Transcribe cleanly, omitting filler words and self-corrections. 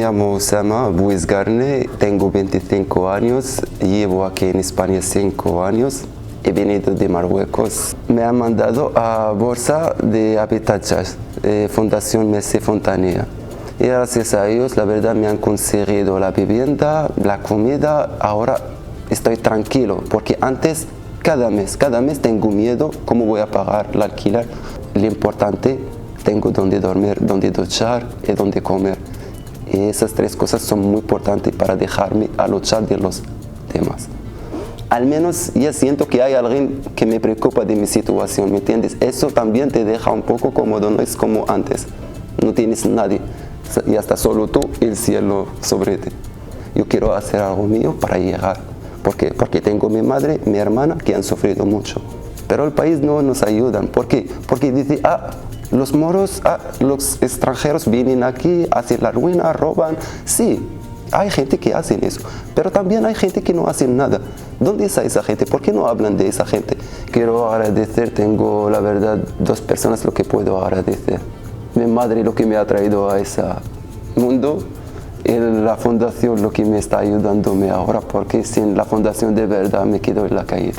llamo Osama Buizgarne, tengo 25 años, llevo aquí en España 5 años. He venido de Marruecos. Me han mandado a Bolsa de Habitatges, Fundación Messi Fontanilla. Y gracias a ellos, la verdad, me han conseguido la vivienda, la comida. Ahora estoy tranquilo, porque antes, cada mes tengo miedo, ¿cómo voy a pagar el alquiler? Lo importante, tengo donde dormir, donde duchar y donde comer. Y esas tres cosas son muy importantes para dejarme a luchar de los demás. Al menos ya siento que hay alguien que me preocupa de mi situación, ¿me entiendes? Eso también te deja un poco cómodo, no es como antes. No tienes nadie, ya está solo tú y el cielo sobre ti. Yo quiero hacer algo mío para llegar. ¿Por qué? Porque tengo mi madre, mi hermana que han sufrido mucho. Pero el país no nos ayuda. ¿Por qué? Porque dice, los moros, los extranjeros vienen aquí, hacen la ruina, roban. Sí, hay gente que hace eso, pero también hay gente que no hace nada. ¿Dónde está esa gente? ¿Por qué no hablan de esa gente? Quiero agradecer, tengo la verdad 2 personas lo que puedo agradecer. Mi madre lo que me ha traído a ese mundo y la fundación lo que me está ayudándome ahora, porque sin la fundación de verdad me quedo en la calle.